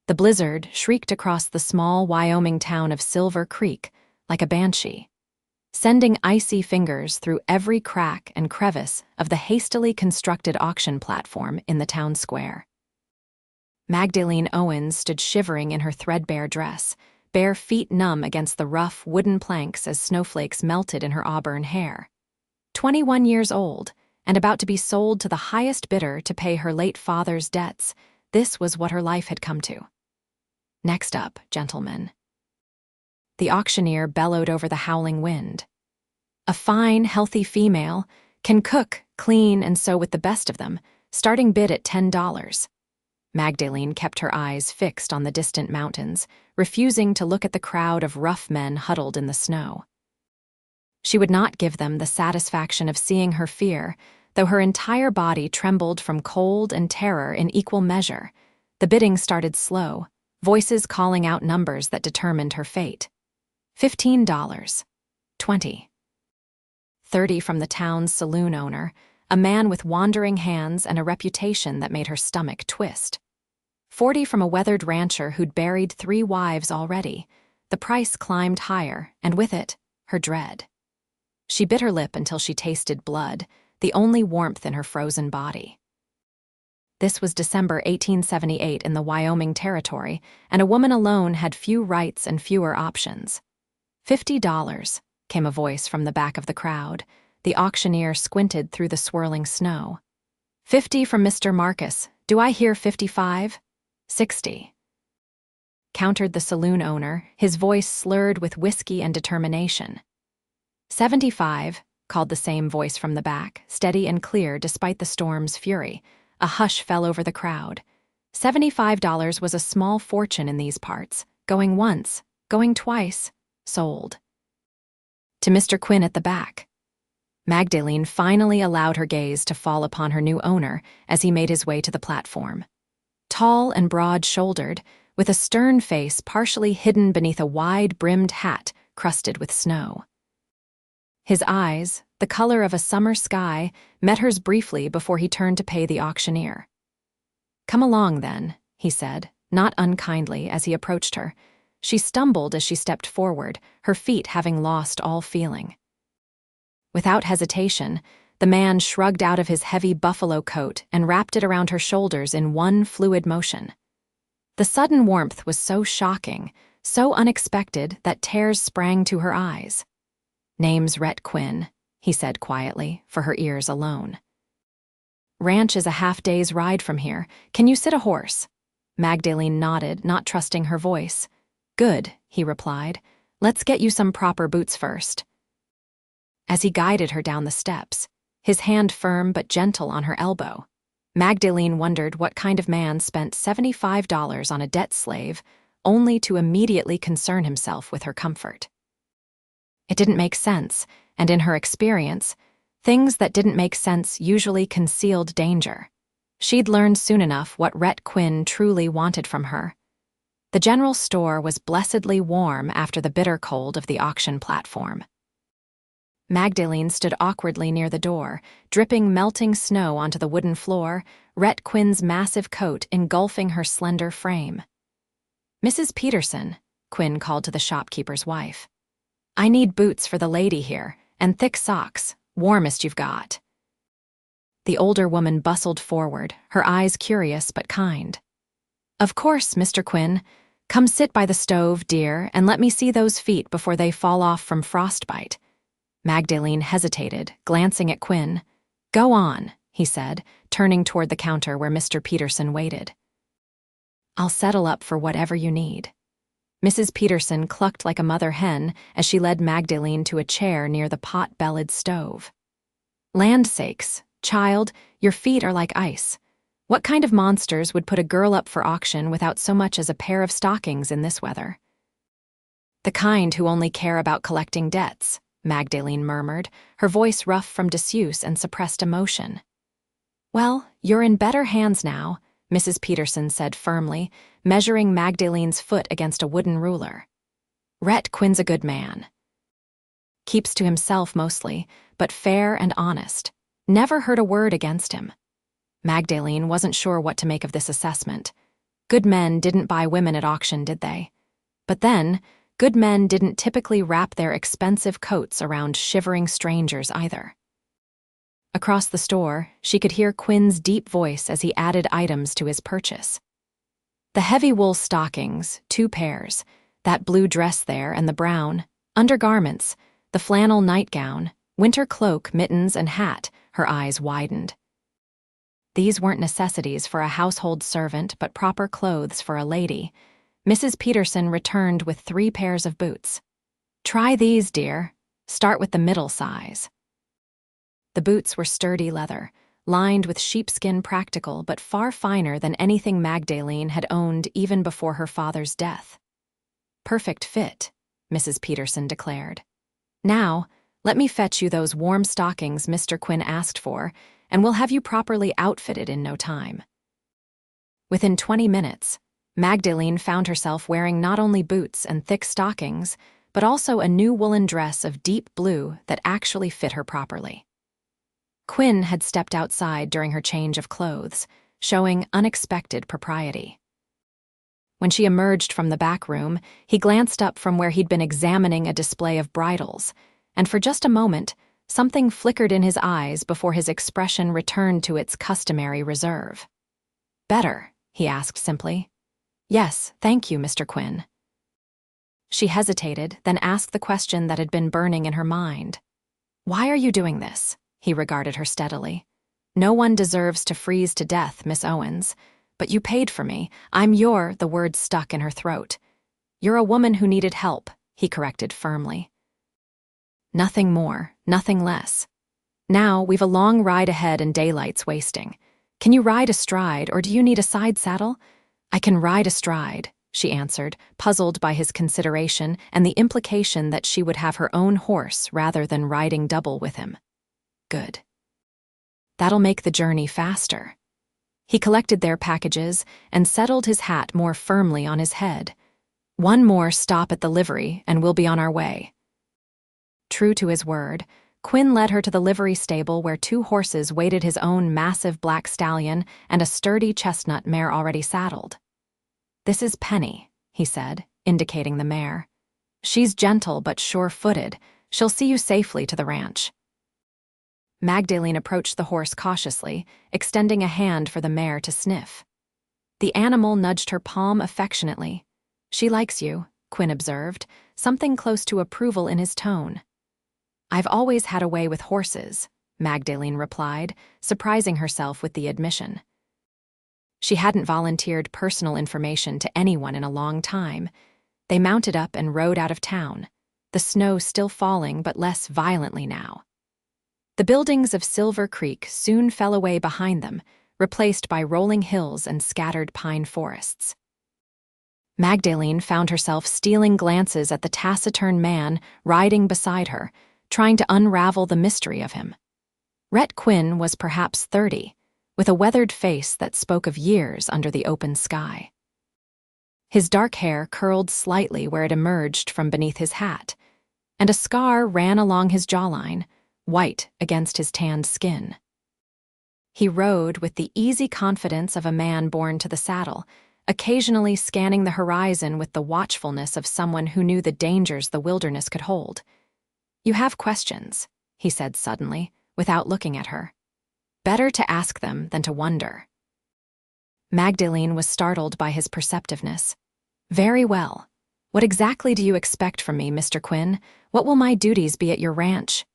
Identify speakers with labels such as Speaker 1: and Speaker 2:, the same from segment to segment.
Speaker 1: The blizzard shrieked across the small Wyoming town of Silver Creek like a banshee, sending icy fingers through every crack and crevice of the hastily constructed auction platform in the town square. Magdalene Owens stood shivering in her threadbare dress, bare feet numb against the rough wooden planks as snowflakes melted in her auburn hair. 21 years old, and about to be sold to the highest bidder to pay her late father's debts, this was what her life had come to. "Next up, gentlemen." The auctioneer bellowed over the howling wind. "A fine, healthy female, can cook, clean, and sew with the best of them, starting bid at $10. Magdalene kept her eyes fixed on the distant mountains, refusing to look at the crowd of rough men huddled in the snow. She would not give them the satisfaction of seeing her fear, though her entire body trembled from cold and terror in equal measure. The bidding started slow, voices calling out numbers that determined her fate. $15. $20. $30 from the town's saloon owner, a man with wandering hands and a reputation that made her stomach twist. $40 from a weathered rancher who'd buried 3 wives already. The price climbed higher, and with it, her dread. She bit her lip until she tasted blood, the only warmth in her frozen body. This was December 1878 in the Wyoming Territory, and a woman alone had few rights and fewer options. $50, came a voice from the back of the crowd. The auctioneer squinted through the swirling snow. $50 from Mr. Marcus. Do I hear 55? $60. Countered the saloon owner, his voice slurred with whiskey and determination. $75, called the same voice from the back, steady and clear despite the storm's fury. A hush fell over the crowd. $75 was a small fortune in these parts. Going once, going twice, sold. To Mr. Quinn at the back. Magdalene finally allowed her gaze to fall upon her new owner as he made his way to the platform. Tall and broad-shouldered, with a stern face partially hidden beneath a wide-brimmed hat crusted with snow. His eyes, the color of a summer sky, met hers briefly before he turned to pay the auctioneer. "Come along, then," he said, not unkindly, as he approached her. She stumbled as she stepped forward, her feet having lost all feeling. Without hesitation, the man shrugged out of his heavy buffalo coat and wrapped it around her shoulders in one fluid motion. The sudden warmth was so shocking, so unexpected that tears sprang to her eyes. "Name's Rhett Quinn," he said quietly, for her ears alone. "Ranch is a half-day's ride from here. Can you sit a horse?" Magdalene nodded, not trusting her voice. "Good," he replied. "Let's get you some proper boots first." As he guided her down the steps, his hand firm but gentle on her elbow, Magdalene wondered what kind of man spent $75 on a debt slave only to immediately concern himself with her comfort. It didn't make sense, and in her experience, things that didn't make sense usually concealed danger. She'd learned soon enough what Rhett Quinn truly wanted from her. The general store was blessedly warm after the bitter cold of the auction platform. Magdalene stood awkwardly near the door, dripping melting snow onto the wooden floor, Rhett Quinn's massive coat engulfing her slender frame. "Mrs. Peterson," Quinn called to the shopkeeper's wife. "I need boots for the lady here, and thick socks, warmest you've got." The older woman bustled forward, her eyes curious but kind. "Of course, Mr. Quinn. Come sit by the stove, dear, and let me see those feet before they fall off from frostbite." Magdalene hesitated, glancing at Quinn. "Go on," he said, turning toward the counter where Mr. Peterson waited. "I'll settle up for whatever you need." Mrs. Peterson clucked like a mother hen as she led Magdalene to a chair near the pot-bellied stove. "Land sakes, child, your feet are like ice. What kind of monsters would put a girl up for auction without so much as a pair of stockings in this weather?" "The kind who only care about collecting debts," Magdalene murmured, her voice rough from disuse and suppressed emotion. "Well, you're in better hands now," Mrs. Peterson said firmly, measuring Magdalene's foot against a wooden ruler. "Rhett Quinn's a good man. Keeps to himself mostly, but fair and honest. Never heard a word against him." Magdalene wasn't sure what to make of this assessment. Good men didn't buy women at auction, did they? But then, good men didn't typically wrap their expensive coats around shivering strangers either. Across the store, she could hear Quinn's deep voice as he added items to his purchase. The heavy wool stockings, 2 pairs, that blue dress there and the brown, undergarments, the flannel nightgown, winter cloak, mittens, and hat, her eyes widened. These weren't necessities for a household servant, but proper clothes for a lady. Mrs. Peterson returned with 3 pairs of boots. "Try these, dear. Start with the middle size." The boots were sturdy leather, lined with sheepskin, practical but far finer than anything Magdalene had owned even before her father's death. "Perfect fit," Mrs. Peterson declared. "Now, let me fetch you those warm stockings Mr. Quinn asked for, and we'll have you properly outfitted in no time." Within 20 minutes, Magdalene found herself wearing not only boots and thick stockings, but also a new woolen dress of deep blue that actually fit her properly. Quinn had stepped outside during her change of clothes, showing unexpected propriety. When she emerged from the back room, he glanced up from where he'd been examining a display of bridles, and for just a moment, something flickered in his eyes before his expression returned to its customary reserve. "Better?" he asked simply. "Yes, thank you, Mr. Quinn." She hesitated, then asked the question that had been burning in her mind. "Why are you doing this?" He regarded her steadily. "No one deserves to freeze to death, Miss Owens. But you paid for me. The word stuck in her throat. "You're a woman who needed help," he corrected firmly. "Nothing more, nothing less. Now we've a long ride ahead and daylight's wasting. Can you ride astride, or do you need a side saddle?" "I can ride astride," she answered, puzzled by his consideration and the implication that she would have her own horse rather than riding double with him. "Good. That'll make the journey faster." He collected their packages and settled his hat more firmly on his head. "One more stop at the livery, and we'll be on our way." True to his word, Quinn led her to the livery stable where 2 horses waited his own massive black stallion and a sturdy chestnut mare already saddled. "This is Penny," he said, indicating the mare. "She's gentle but sure-footed. She'll see you safely to the ranch." Magdalene approached the horse cautiously, extending a hand for the mare to sniff. The animal nudged her palm affectionately. "She likes you," Quinn observed, something close to approval in his tone. "I've always had a way with horses," Magdalene replied, surprising herself with the admission. She hadn't volunteered personal information to anyone in a long time. They mounted up and rode out of town, the snow still falling but less violently now. The buildings of Silver Creek soon fell away behind them, replaced by rolling hills and scattered pine forests. Magdalene found herself stealing glances at the taciturn man riding beside her, trying to unravel the mystery of him. Rhett Quinn was perhaps 30, with a weathered face that spoke of years under the open sky. His dark hair curled slightly where it emerged from beneath his hat, and a scar ran along his jawline, white against his tanned skin. He rode with the easy confidence of a man born to the saddle, occasionally scanning the horizon with the watchfulness of someone who knew the dangers the wilderness could hold. "You have questions," he said suddenly, without looking at her. "Better to ask them than to wonder." Magdalene was startled by his perceptiveness. "Very well. What exactly do you expect from me, Mr. Quinn? What will my duties be at your ranch?"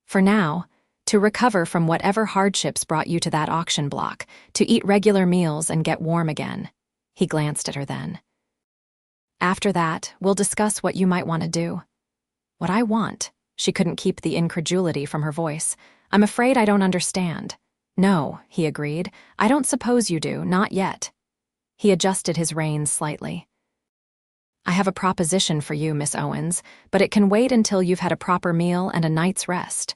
Speaker 1: "For now, to recover from whatever hardships brought you to that auction block, to eat regular meals and get warm again." He glanced at her then. "After that, we'll discuss what you might want to do." "What I want?" She couldn't keep the incredulity from her voice. "I'm afraid I don't understand." "No," he agreed. "I don't suppose you do, not yet." He adjusted his reins slightly. "I have a proposition for you, Miss Owens, but it can wait until you've had a proper meal and a night's rest."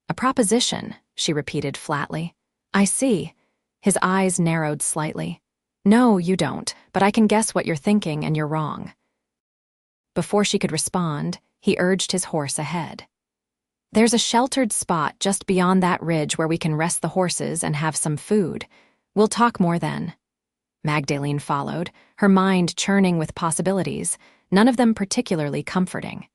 Speaker 1: "A proposition," she repeated flatly. "I see." His eyes narrowed slightly. "No, you don't, but I can guess what you're thinking, and you're wrong." Before she could respond, he urged his horse ahead. "There's a sheltered spot just beyond that ridge where we can rest the horses and have some food. We'll talk more then." Magdalene followed, her mind churning with possibilities, none of them particularly comforting.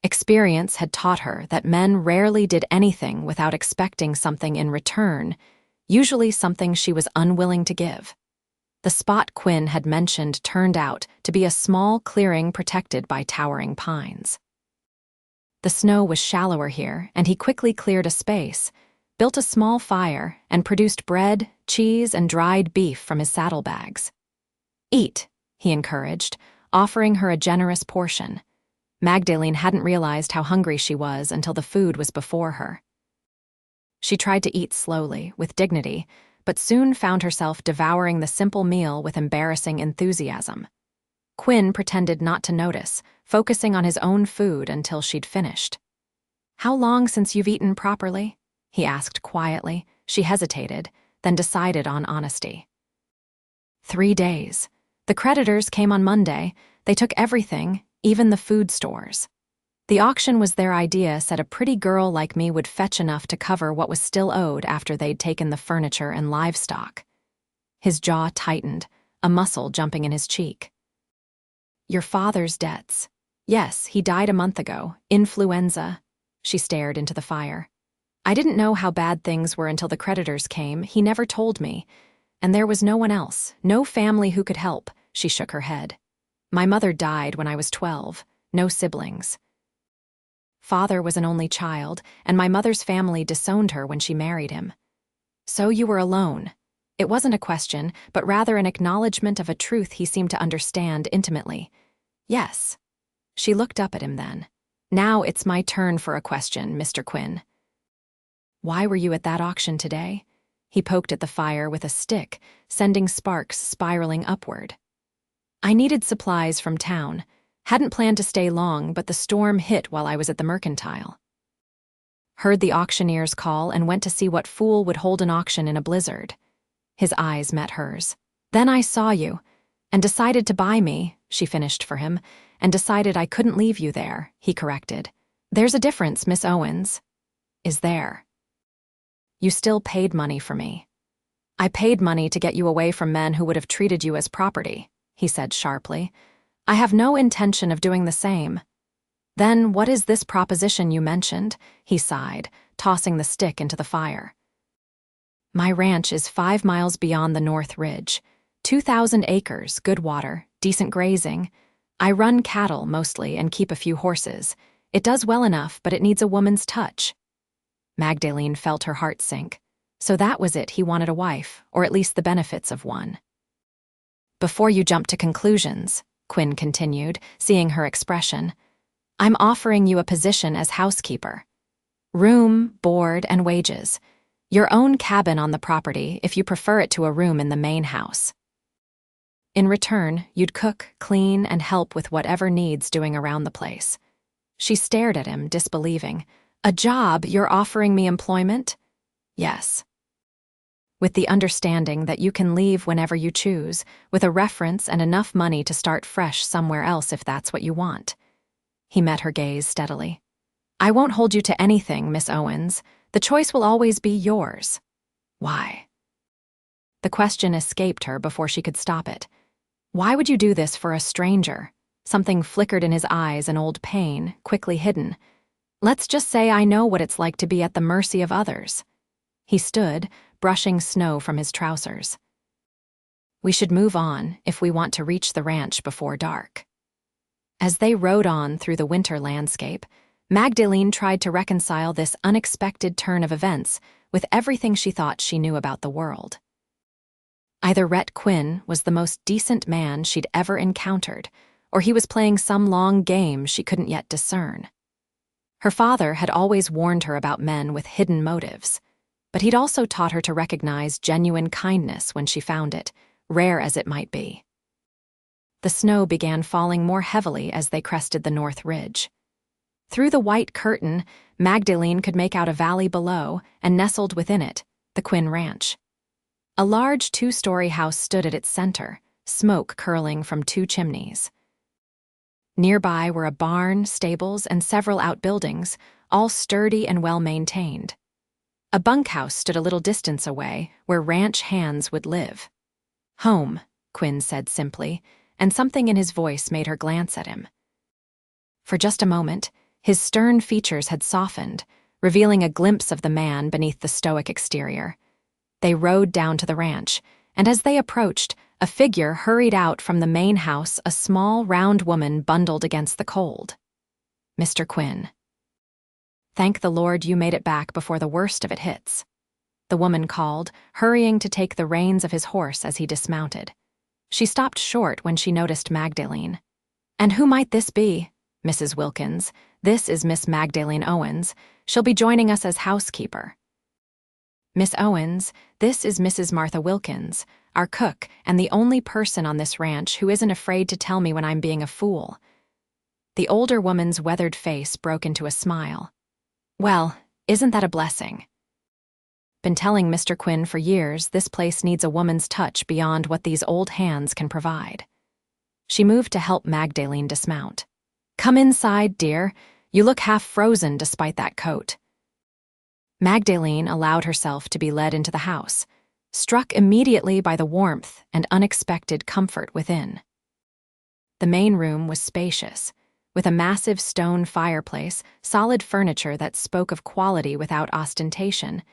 Speaker 1: Experience had taught her that men rarely did anything without expecting something in return, usually something she was unwilling to give. The spot Quinn had mentioned turned out to be a small clearing protected by towering pines. The snow was shallower here, and he quickly cleared a space, built a small fire, and produced bread, cheese, and dried beef from his saddlebags. "Eat," he encouraged, offering her a generous portion. Magdalene hadn't realized how hungry she was until the food was before her. She tried to eat slowly, with dignity, but soon found herself devouring the simple meal with embarrassing enthusiasm. Quinn pretended not to notice, focusing on his own food until she'd finished. "How long since you've eaten properly?" he asked quietly. She hesitated, then decided on honesty. 3 days. The creditors came on Monday. They took everything, even the food stores. The auction was their idea, said a pretty girl like me would fetch enough to cover what was still owed after they'd taken the furniture and livestock. His jaw tightened, a muscle jumping in his cheek. "Your father's debts." "Yes, he died a month ago. Influenza." She stared into the fire. "I didn't know how bad things were until the creditors came. He never told me. And there was no one else, no family who could help." She shook her head. "My mother died when I was 12. No siblings. Father was an only child, and my mother's family disowned her when she married him. So you were alone." It wasn't a question, but rather an acknowledgement of a truth he seemed to understand intimately. "Yes." She looked up at him then. "Now it's my turn for a question, Mr. Quinn. Why were you at that auction today?" He poked at the fire with a stick, sending sparks spiraling upward. "I needed supplies from town. Hadn't planned to stay long, but the storm hit while I was at the mercantile. Heard the auctioneer's call and went to see what fool would hold an auction in a blizzard." His eyes met hers. "Then I saw you, and decided to buy me," she finished for him, "and decided I couldn't leave you there," he corrected. "There's a difference, Miss Owens." "Is there?" "You still paid money for me." "I paid money to get you away from men who would have treated you as property," he said sharply. "I have no intention of doing the same." "Then what is this proposition you mentioned?" he sighed, tossing the stick into the fire. "My ranch is 5 miles beyond the North Ridge. 2,000 acres, good water, decent grazing. I run cattle mostly and keep a few horses. It does well enough, but it needs a woman's touch." Magdalene felt her heart sink. So that was it, he wanted a wife, or at least the benefits of one. "Before you jump to conclusions," Quinn continued, seeing her expression, "I'm offering you a position as housekeeper. Room, board, and wages. Your own cabin on the property if you prefer it to a room in the main house. In return, you'd cook, clean, and help with whatever needs doing around the place." She stared at him, disbelieving. "A job? You're offering me employment?" "Yes. With the understanding that you can leave whenever you choose, with a reference and enough money to start fresh somewhere else if that's what you want." He met her gaze steadily. "I won't hold you to anything, Miss Owens. The choice will always be yours." "Why?" The question escaped her before she could stop it. "Why would you do this for a stranger?" Something flickered in his eyes, an old pain, quickly hidden. "Let's just say I know what it's like to be at the mercy of others." He stood, brushing snow from his trousers. "We should move on if we want to reach the ranch before dark." As they rode on through the winter landscape, Magdalene tried to reconcile this unexpected turn of events with everything she thought she knew about the world. Either Rhett Quinn was the most decent man she'd ever encountered, or he was playing some long game she couldn't yet discern. Her father had always warned her about men with hidden motives, but he'd also taught her to recognize genuine kindness when she found it, rare as it might be. The snow began falling more heavily as they crested the North Ridge. Through the white curtain, Magdalene could make out a valley below, and nestled within it, the Quinn Ranch. A large 2-story house stood at its center, smoke curling from 2 chimneys. Nearby were a barn, stables, and several outbuildings, all sturdy and well-maintained. A bunkhouse stood a little distance away, where ranch hands would live. "Home," Quinn said simply, and something in his voice made her glance at him. For just a moment, his stern features had softened, revealing a glimpse of the man beneath the stoic exterior. They rode down to the ranch, and as they approached, a figure hurried out from the main house, a small, round woman bundled against the cold. "Mr. Quinn. Thank the Lord you made it back before the worst of it hits," the woman called, hurrying to take the reins of his horse as he dismounted. She stopped short when she noticed Magdalene. "And who might this be?" "Mrs. Wilkins. This is Miss Magdalene Owens. She'll be joining us as housekeeper." "Miss Owens, this is Mrs. Martha Wilkins, our cook and the only person on this ranch who isn't afraid to tell me when I'm being a fool." The older woman's weathered face broke into a smile. "Well, isn't that a blessing? Been telling Mr. Quinn for years this place needs a woman's touch beyond what these old hands can provide." She moved to help Magdalene dismount. "Come inside, dear. You look half frozen despite that coat." Magdalene allowed herself to be led into the house, struck immediately by the warmth and unexpected comfort within. The main room was spacious, with a massive stone fireplace, solid furniture that spoke of quality without ostentation,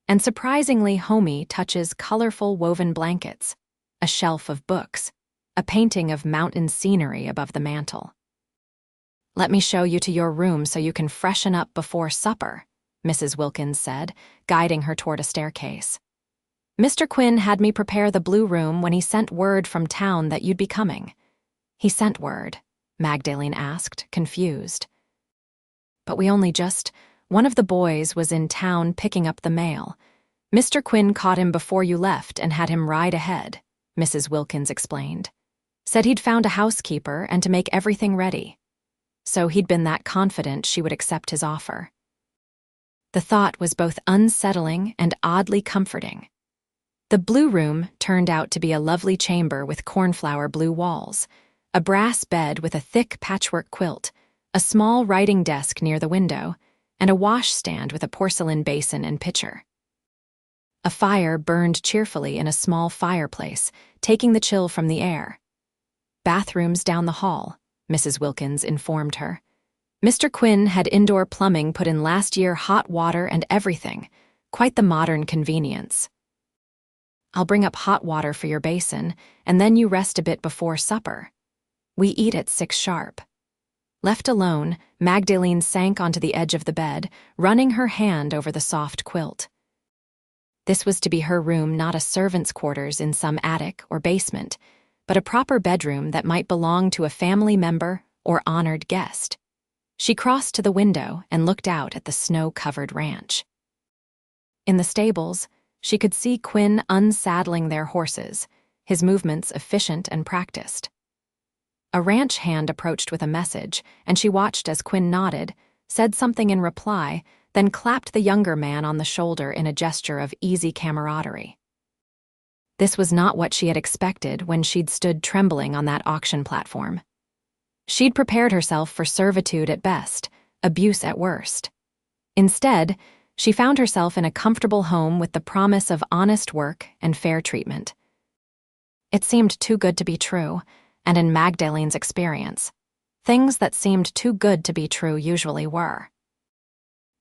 Speaker 1: and surprisingly homey touches: colorful woven blankets, a shelf of books, a painting of mountain scenery above the mantel. "Let me show you to your room so you can freshen up before supper," Mrs. Wilkins said, guiding her toward a staircase. "Mr. Quinn had me prepare the blue room when he sent word from town that you'd be coming." "He sent word?" Magdalene asked, confused. "But we only just— one of the boys was in town picking up the mail. Mr. Quinn caught him before you left and had him ride ahead," Mrs. Wilkins explained. "Said he'd found a housekeeper and to make everything ready. So he'd been that confident she would accept his offer." The thought was both unsettling and oddly comforting. The blue room turned out to be a lovely chamber with cornflower blue walls, a brass bed with a thick patchwork quilt, a small writing desk near the window, and a washstand with a porcelain basin and pitcher. A fire burned cheerfully in a small fireplace, taking the chill from the air. "Bathrooms down the hall," Mrs. Wilkins informed her. "Mr. Quinn had indoor plumbing put in last year, hot water and everything. Quite the modern convenience." "I'll bring up hot water for your basin, and then you rest a bit before supper. We eat at 6 sharp." Left alone, Magdalene sank onto the edge of the bed, running her hand over the soft quilt. This was to be her room, not a servant's quarters in some attic or basement, but a proper bedroom that might belong to a family member or honored guest. She crossed to the window and looked out at the snow-covered ranch. In the stables, she could see Quinn unsaddling their horses, his movements efficient and practiced. A ranch hand approached with a message, and she watched as Quinn nodded, said something in reply, then clapped the younger man on the shoulder in a gesture of easy camaraderie. This was not what she had expected when she'd stood trembling on that auction platform. She'd prepared herself for servitude at best, abuse at worst. Instead, she found herself in a comfortable home with the promise of honest work and fair treatment. It seemed too good to be true, and in Magdalene's experience, things that seemed too good to be true usually were.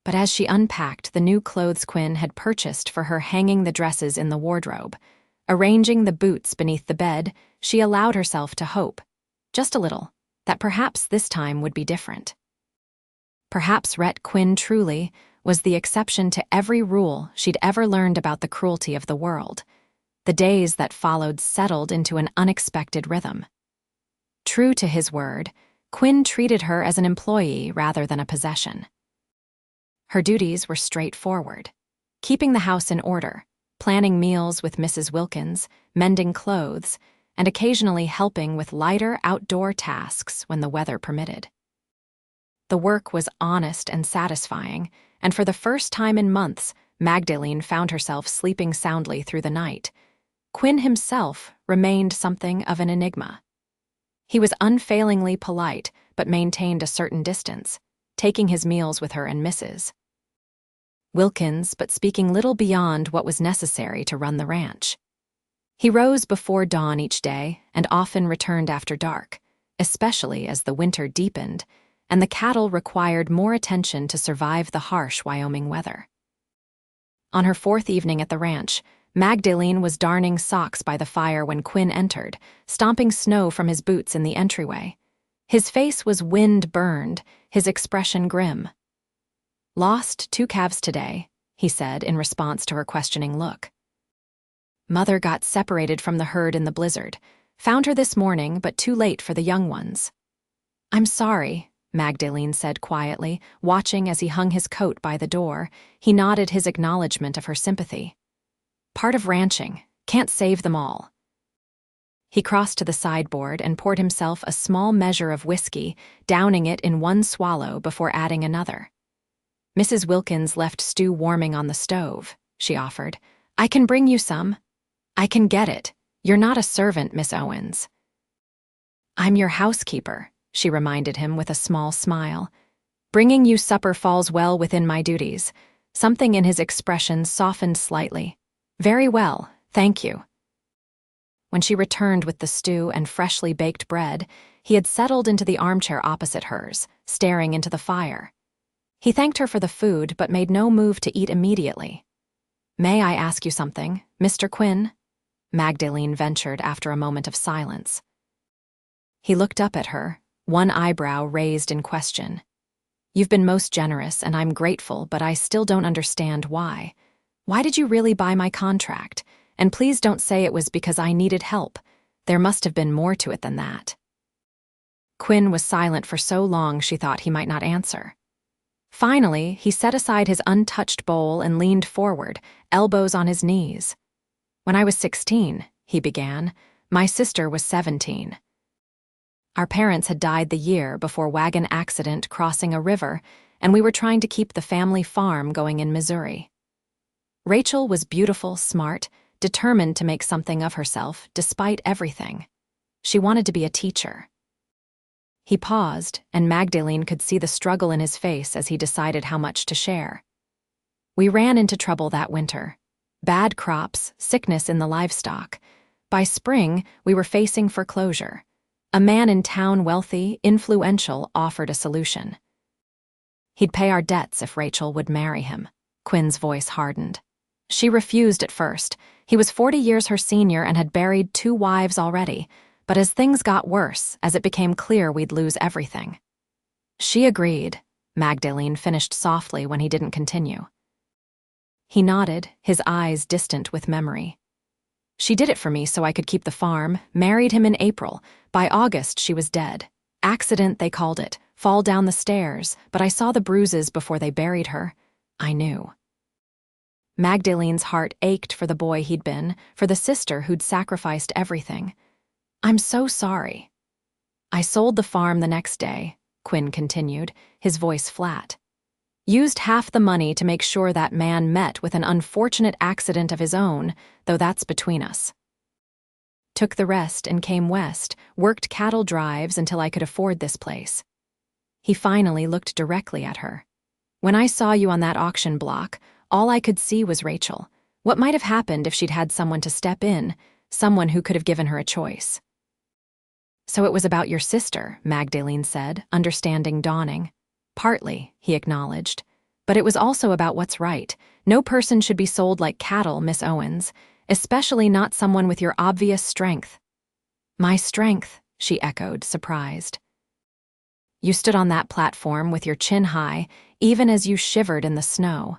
Speaker 1: But as she unpacked the new clothes Quinn had purchased for her, hanging the dresses in the wardrobe, arranging the boots beneath the bed, she allowed herself to hope, just a little, that perhaps this time would be different. Perhaps Rhett Quinn truly was the exception to every rule she'd ever learned about the cruelty of the world. The days that followed settled into an unexpected rhythm. True to his word, Quinn treated her as an employee rather than a possession. Her duties were straightforward: keeping the house in order, planning meals with Mrs. Wilkins, mending clothes, and occasionally helping with lighter outdoor tasks when the weather permitted. The work was honest and satisfying, and for the first time in months, Magdalene found herself sleeping soundly through the night. Quinn himself remained something of an enigma. He was unfailingly polite, but maintained a certain distance, taking his meals with her and Mrs. Wilkins, but speaking little beyond what was necessary to run the ranch. He rose before dawn each day and often returned after dark, especially as the winter deepened and the cattle required more attention to survive the harsh Wyoming weather. On her fourth evening at the ranch, Magdalene was darning socks by the fire when Quinn entered, stomping snow from his boots in the entryway. His face was wind-burned, his expression grim. "Lost 2 calves today," he said in response to her questioning look. "Mother got separated from the herd in the blizzard. Found her this morning, but too late for the young ones." "I'm sorry," Magdalene said quietly, watching as he hung his coat by the door. He nodded his acknowledgement of her sympathy. "Part of ranching. Can't save them all." He crossed to the sideboard and poured himself a small measure of whiskey, downing it in one swallow before adding another. "Mrs. Wilkins left stew warming on the stove," she offered. "I can bring you some." "I can get it. You're not a servant, Miss Owens." "I'm your housekeeper," she reminded him with a small smile. "Bringing you supper falls well within my duties." Something in his expression softened slightly. "Very well, thank you." When she returned with the stew and freshly baked bread, he had settled into the armchair opposite hers, staring into the fire. He thanked her for the food but made no move to eat immediately. "May I ask you something, Mr. Quinn?" Magdalene ventured after a moment of silence. He looked up at her, one eyebrow raised in question. "You've been most generous, and I'm grateful, but I still don't understand why. Why did you really buy my contract? And please don't say it was because I needed help. There must have been more to it than that." Quinn was silent for so long she thought he might not answer. Finally, he set aside his untouched bowl and leaned forward, elbows on his knees. "When I was 16, he began. My sister was 17. Our parents had died the year before wagon accident crossing a river, and we were trying to keep the family farm going in Missouri. Rachel was beautiful, smart, determined to make something of herself despite everything. She wanted to be a teacher." He paused, and Magdalene could see the struggle in his face as he decided how much to share. "We ran into trouble that winter. Bad crops, sickness in the livestock. By spring, we were facing foreclosure. A man in town, wealthy, influential, offered a solution. He'd pay our debts if Rachel would marry him." Quinn's voice hardened. "She refused at first. He was 40 years her senior and had buried 2 wives already. But as things got worse, as it became clear we'd lose everything." "She agreed," Magdalene finished softly when he didn't continue. He nodded, his eyes distant with memory. "She did it for me so I could keep the farm, married him in April. By August, she was dead. Accident, they called it. Fall down the stairs, but I saw the bruises before they buried her. I knew." Magdalene's heart ached for the boy he'd been, for the sister who'd sacrificed everything. "I'm so sorry." "I sold the farm the next day," Quinn continued, his voice flat. "Used half the money to make sure that man met with an unfortunate accident of his own, though that's between us. Took the rest and came west, worked cattle drives until I could afford this place." He finally looked directly at her. "When I saw you on that auction block, all I could see was Rachel. What might have happened if she'd had someone to step in, someone who could have given her a choice." "So it was about your sister," Magdalene said, understanding dawning. "Partly," he acknowledged. "But it was also about what's right. No person should be sold like cattle, Miss Owens, especially not someone with your obvious strength." "My strength," she echoed, surprised. "You stood on that platform with your chin high, even as you shivered in the snow.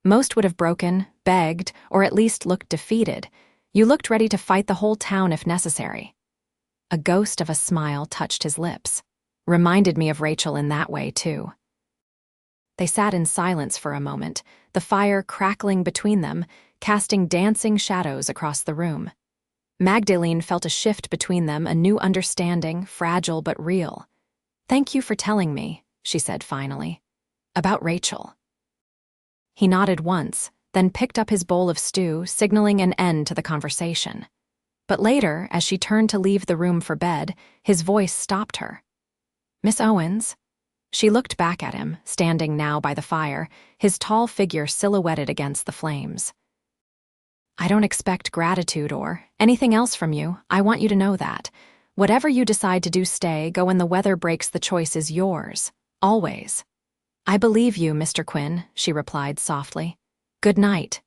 Speaker 1: Most would have broken, begged, or at least looked defeated. You looked ready to fight the whole town if necessary." A ghost of a smile touched his lips. "Reminded me of Rachel in that way, too." They sat in silence for a moment, the fire crackling between them, casting dancing shadows across the room. Magdalene felt a shift between them, a new understanding, fragile but real. "Thank you for telling me," she said finally. "About Rachel." He nodded once, then picked up his bowl of stew, signaling an end to the conversation. But later, as she turned to leave the room for bed, his voice stopped her. "Miss Owens?" She looked back at him, standing now by the fire, his tall figure silhouetted against the flames. I don't expect gratitude or anything else from you. I want you to know that. Whatever you decide to do, stay, go when the weather breaks, the choice is yours. Always. I believe you, Mr. Quinn, she replied softly. Good night.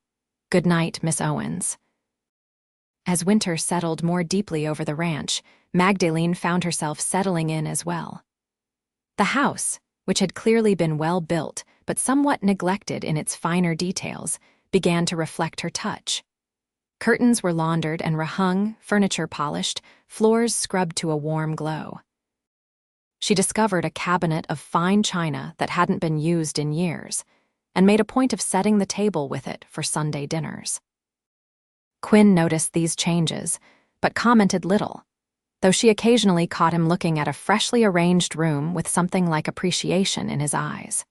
Speaker 1: Good night, Miss Owens. As winter settled more deeply over the ranch, Magdalene found herself settling in as well. The house, which had clearly been well built but somewhat neglected in its finer details, began to reflect her touch. Curtains were laundered and rehung, furniture polished, floors scrubbed to a warm glow. She discovered a cabinet of fine china that hadn't been used in years, and made a point of setting the table with it for Sunday dinners. Quinn noticed these changes, but commented little, though she occasionally caught him looking at a freshly arranged room with something like appreciation in his eyes.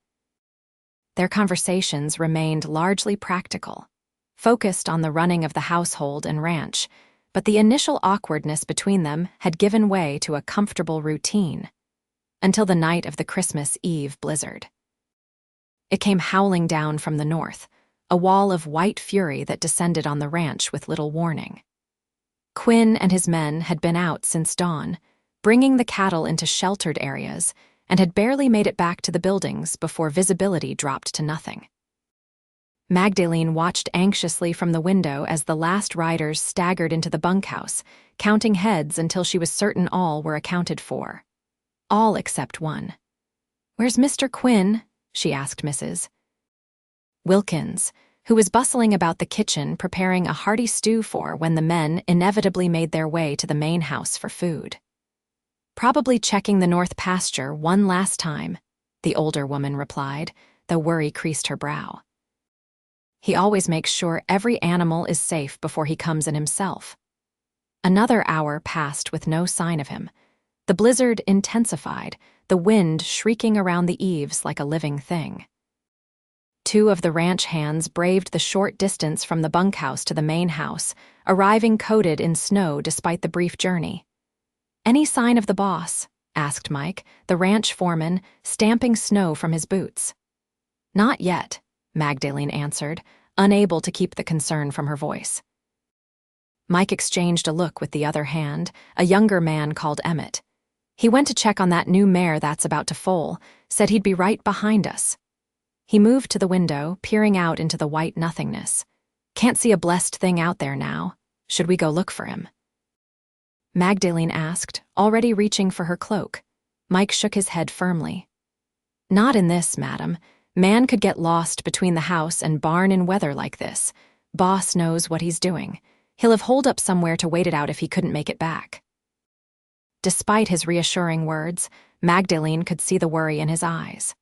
Speaker 1: Their conversations remained largely practical, focused on the running of the household and ranch, but the initial awkwardness between them had given way to a comfortable routine, until the night of the Christmas Eve blizzard. It came howling down from the north, a wall of white fury that descended on the ranch with little warning. Quinn and his men had been out since dawn, bringing the cattle into sheltered areas, and had barely made it back to the buildings before visibility dropped to nothing. Magdalene watched anxiously from the window as the last riders staggered into the bunkhouse, counting heads until she was certain all were accounted for. All except one. "Where's Mr. Quinn?" she asked Mrs. Wilkins, who was bustling about the kitchen preparing a hearty stew for when the men inevitably made their way to the main house for food. "Probably checking the north pasture one last time," the older woman replied, though worry creased her brow. "He always makes sure every animal is safe before he comes in himself." Another hour passed with no sign of him. The blizzard intensified, the wind shrieking around the eaves like a living thing. Two of the ranch hands braved the short distance from the bunkhouse to the main house, arriving coated in snow despite the brief journey. "Any sign of the boss?" asked Mike, the ranch foreman, stamping snow from his boots. "Not yet," Magdalene answered, unable to keep the concern from her voice. Mike exchanged a look with the other hand, a younger man called Emmett. "He went to check on that new mare that's about to foal, said he'd be right behind us." He moved to the window, peering out into the white nothingness. "Can't see a blessed thing out there now. Should we go look for him?" Magdalene asked, already reaching for her cloak. Mike shook his head firmly. "Not in this, madam. Man could get lost between the house and barn in weather like this. Boss knows what he's doing. He'll have holed up somewhere to wait it out if he couldn't make it back." Despite his reassuring words, Magdalene could see the worry in his eyes.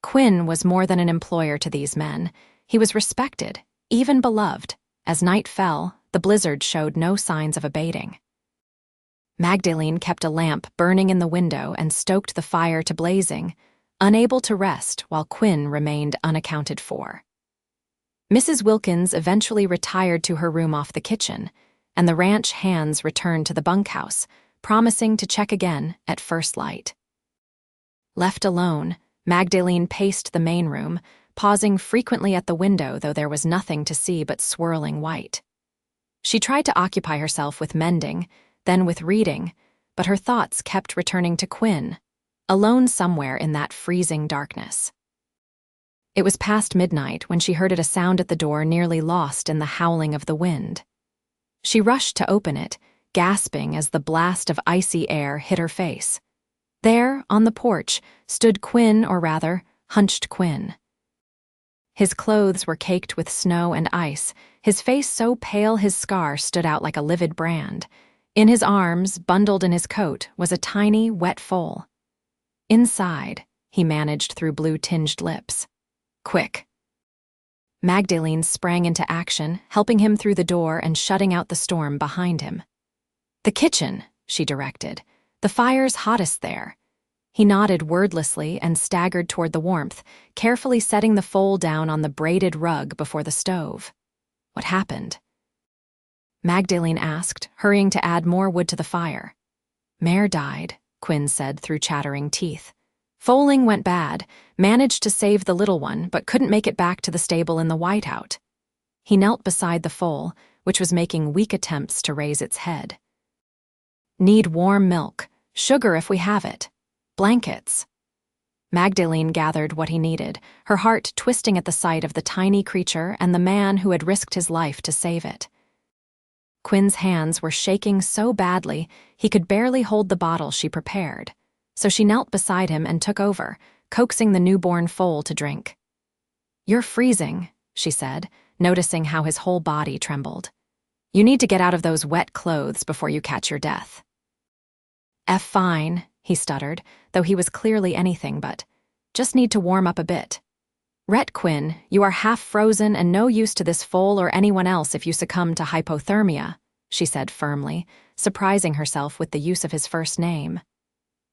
Speaker 1: Quinn was more than an employer to these men. He was respected, even beloved. As night fell, the blizzard showed no signs of abating. Magdalene kept a lamp burning in the window and stoked the fire to blazing, unable to rest while Quinn remained unaccounted for. Mrs. Wilkins eventually retired to her room off the kitchen, and the ranch hands returned to the bunkhouse, promising to check again at first light. Left alone, Magdalene paced the main room, pausing frequently at the window though there was nothing to see but swirling white. She tried to occupy herself with mending, then with reading, but her thoughts kept returning to Quinn, alone somewhere in that freezing darkness. It was past midnight when she heard a sound at the door nearly lost in the howling of the wind. She rushed to open it, gasping as the blast of icy air hit her face. There, on the porch, stood Quinn, or rather, hunched Quinn. His clothes were caked with snow and ice, his face so pale his scar stood out like a livid brand. In his arms, bundled in his coat, was a tiny, wet foal. "Inside," he managed through blue-tinged lips. "Quick." Magdalene sprang into action, helping him through the door and shutting out the storm behind him. "The kitchen," she directed. "The fire's hottest there." He nodded wordlessly and staggered toward the warmth, carefully setting the foal down on the braided rug before the stove. "What happened?" Magdalene asked, hurrying to add more wood to the fire. "Mare died," Quinn said through chattering teeth. "Foaling went bad, managed to save the little one, but couldn't make it back to the stable in the whiteout." He knelt beside the foal, which was making weak attempts to raise its head. "Need warm milk, sugar if we have it, blankets." Magdalene gathered what he needed, her heart twisting at the sight of the tiny creature and the man who had risked his life to save it. Quinn's hands were shaking so badly he could barely hold the bottle she prepared, so she knelt beside him and took over, coaxing the newborn foal to drink. "You're freezing," she said, noticing how his whole body trembled. "You need to get out of those wet clothes before you catch your death." Fine," he stuttered, though he was clearly anything but. "Just need to warm up a bit." "Rhett Quinn, you are half frozen and no use to this foal or anyone else if you succumb to hypothermia," she said firmly, surprising herself with the use of his first name.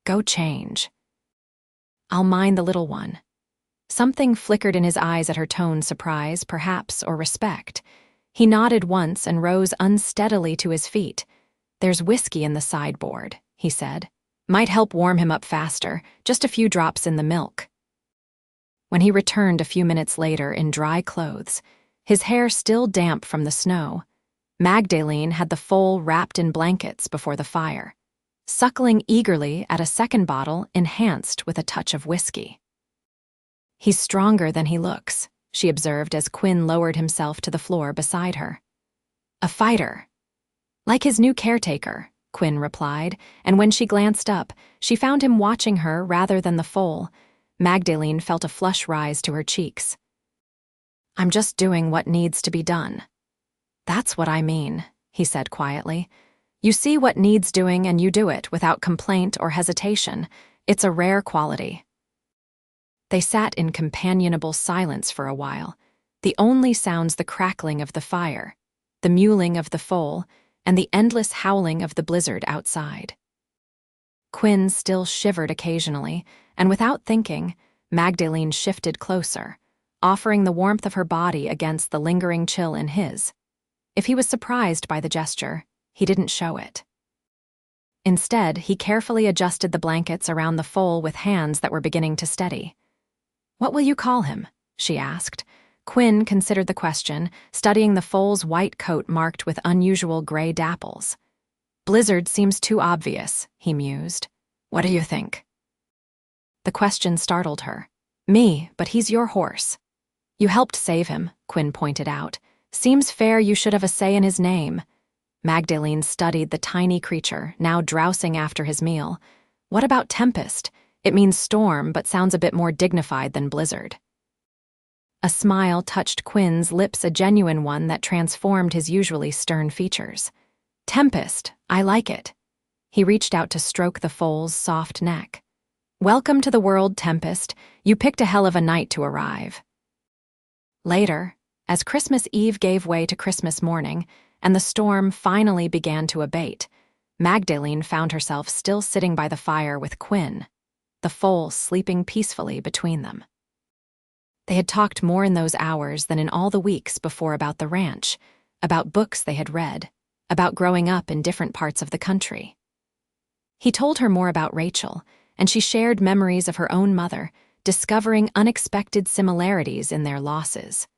Speaker 1: "Go change." "I'll mind the little one." Something flickered in his eyes at her tone, surprise, perhaps, or respect. He nodded once and rose unsteadily to his feet. "There's whiskey in the sideboard," he said. "Might help warm him up faster, just a few drops in the milk." When he returned a few minutes later in dry clothes, his hair still damp from the snow, Magdalene had the foal wrapped in blankets before the fire, suckling eagerly at a second bottle enhanced with a touch of whiskey. "He's stronger than he looks," she observed as Quinn lowered himself to the floor beside her. "A fighter." "Like his new caretaker," Quinn replied, and when she glanced up, she found him watching her rather than the foal. Magdalene felt a flush rise to her cheeks. "I'm just doing what needs to be done." "That's what I mean," he said quietly. "You see what needs doing and you do it without complaint or hesitation. It's a rare quality." They sat in companionable silence for a while, the only sounds the crackling of the fire, the mewling of the foal, and the endless howling of the blizzard outside. Quinn still shivered occasionally, and without thinking, Magdalene shifted closer, offering the warmth of her body against the lingering chill in his. If he was surprised by the gesture, he didn't show it. Instead, he carefully adjusted the blankets around the foal with hands that were beginning to steady. "What will you call him?" she asked. Quinn considered the question, studying the foal's white coat marked with unusual gray dapples. "Blizzard seems too obvious," he mused. "What do you think?" The question startled her. "Me, but he's your horse." "You helped save him," Quinn pointed out. "Seems fair you should have a say in his name." Magdalene studied the tiny creature, now drowsing after his meal. "What about Tempest? It means storm, but sounds a bit more dignified than blizzard." A smile touched Quinn's lips, a genuine one that transformed his usually stern features. "Tempest, I like it." He reached out to stroke the foal's soft neck. "Welcome to the world, Tempest. You picked a hell of a night to arrive." Later, as Christmas Eve gave way to Christmas morning, and the storm finally began to abate, Magdalene found herself still sitting by the fire with Quinn, the foal sleeping peacefully between them. They had talked more in those hours than in all the weeks before about the ranch, about books they had read, about growing up in different parts of the country. He told her more about Rachel, and she shared memories of her own mother, discovering unexpected similarities in their losses.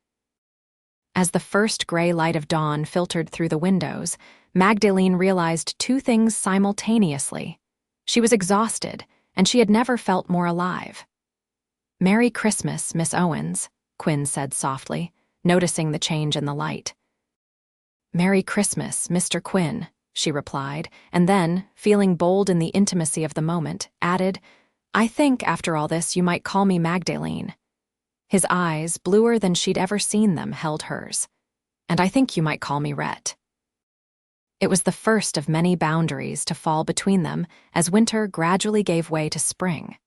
Speaker 1: As the first gray light of dawn filtered through the windows, Magdalene realized two things simultaneously. She was exhausted, and she had never felt more alive. "Merry Christmas, Miss Owens," Quinn said softly, noticing the change in the light. "Merry Christmas, Mr. Quinn," she replied, and then, feeling bold in the intimacy of the moment, added, "I think, after all this, you might call me Magdalene." His eyes, bluer than she'd ever seen them, held hers. "And I think you might call me Rhett." It was the first of many boundaries to fall between them as winter gradually gave way to spring.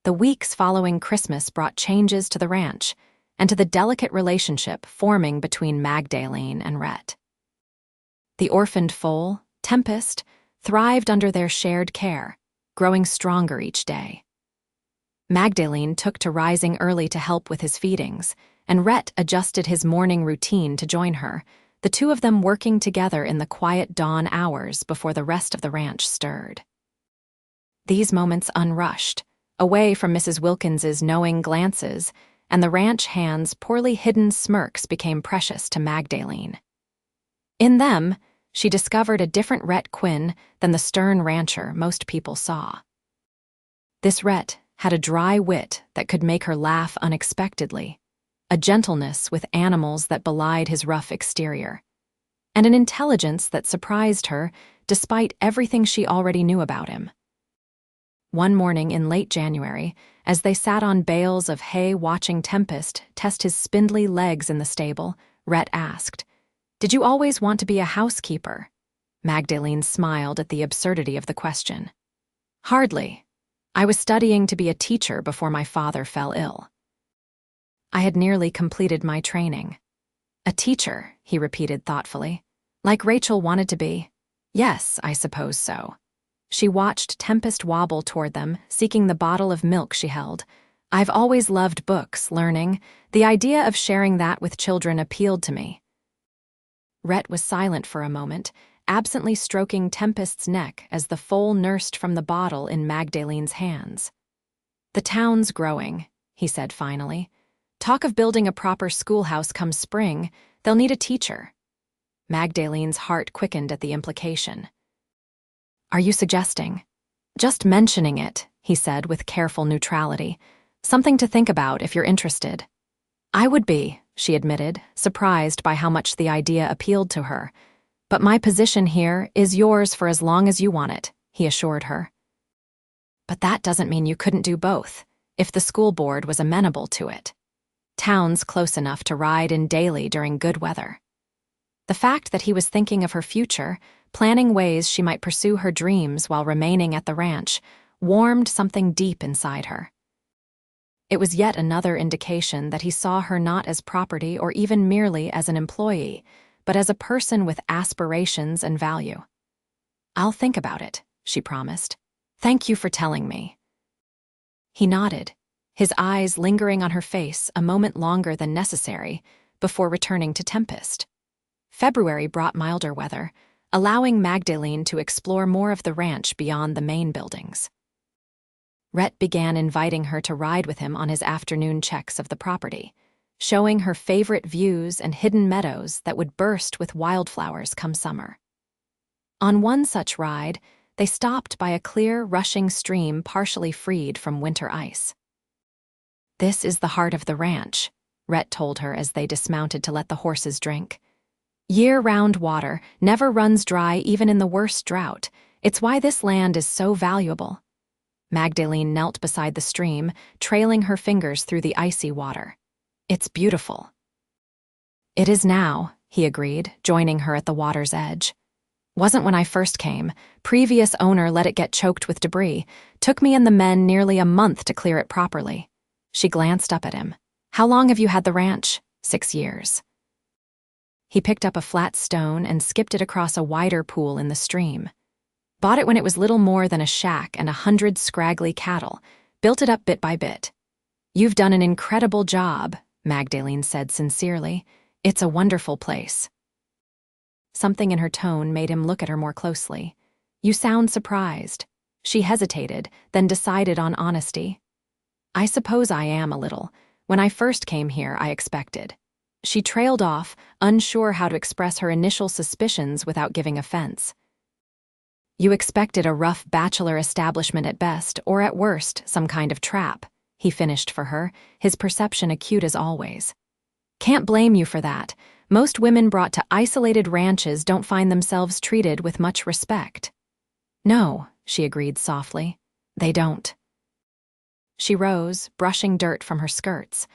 Speaker 1: The weeks following Christmas brought changes to the ranch and to the delicate relationship forming between Magdalene and Rhett. The orphaned foal, Tempest, thrived under their shared care, growing stronger each day. Magdalene took to rising early to help with his feedings, and Rhett adjusted his morning routine to join her, the two of them working together in the quiet dawn hours before the rest of the ranch stirred. These moments unrushed, away from Mrs. Wilkins's knowing glances, and the ranch hand's poorly hidden smirks became precious to Magdalene. In them, she discovered a different Rhett Quinn than the stern rancher most people saw. This Rhett had a dry wit that could make her laugh unexpectedly, a gentleness with animals that belied his rough exterior, and an intelligence that surprised her despite everything she already knew about him. One morning in late January, as they sat on bales of hay watching Tempest test his spindly legs in the stable, Rhett asked, "Did you always want to be a housekeeper?" Magdalene smiled at the absurdity of the question. "Hardly. I was studying to be a teacher before my father fell ill." I had nearly completed my training. "A teacher," he repeated thoughtfully. "Like Rachel wanted to be?" "Yes, I suppose so." She watched Tempest wobble toward them, seeking the bottle of milk she held. "I've always loved books, learning. The idea of sharing that with children appealed to me." Rhett was silent for a moment, absently stroking Tempest's neck as the foal nursed from the bottle in Magdalene's hands. "The town's growing," he said finally. "Talk of building a proper schoolhouse come spring, they'll need a teacher." Magdalene's heart quickened at the implication. "Are you suggesting?" "Just mentioning it," he said with careful neutrality. "Something to think about if you're interested." "I would be," she admitted, surprised by how much the idea appealed to her. "But my position here is yours for as long as you want it," he assured her. "But that doesn't mean you couldn't do both, if the school board was amenable to it. Town's close enough to ride in daily during good weather." The fact that he was thinking of her future, planning ways she might pursue her dreams while remaining at the ranch, warmed something deep inside her. It was yet another indication that he saw her not as property or even merely as an employee, but as a person with aspirations and value. "I'll think about it," she promised. "Thank you for telling me." He nodded, his eyes lingering on her face a moment longer than necessary before returning to Tempest. February brought milder weather, allowing Magdalene to explore more of the ranch beyond the main buildings. Rhett began inviting her to ride with him on his afternoon checks of the property, showing her favorite views and hidden meadows that would burst with wildflowers come summer. On one such ride, they stopped by a clear, rushing stream partially freed from winter ice. "This is the heart of the ranch," Rhett told her as they dismounted to let the horses drink. "Year-round water, never runs dry even in the worst drought. It's why this land is so valuable." Magdalene knelt beside the stream, trailing her fingers through the icy water. "It's beautiful." "It is now," he agreed, joining her at the water's edge. "Wasn't when I first came. Previous owner let it get choked with debris. Took me and the men nearly a month to clear it properly." She glanced up at him. "How long have you had the ranch?" 6 years. He picked up a flat stone and skipped it across a wider pool in the stream. "Bought it when it was little more than a shack and 100 scraggly cattle. Built it up bit by bit." "You've done an incredible job," Magdalene said sincerely. "It's a wonderful place." Something in her tone made him look at her more closely. "You sound surprised." She hesitated, then decided on honesty. "I suppose I am a little. When I first came here, I expected." She trailed off, unsure how to express her initial suspicions without giving offense. "You expected a rough bachelor establishment at best, or at worst, some kind of trap," he finished for her, his perception acute as always. "Can't blame you for that. Most women brought to isolated ranches don't find themselves treated with much respect." "No," she agreed softly. "They don't." She rose, brushing dirt from her skirts.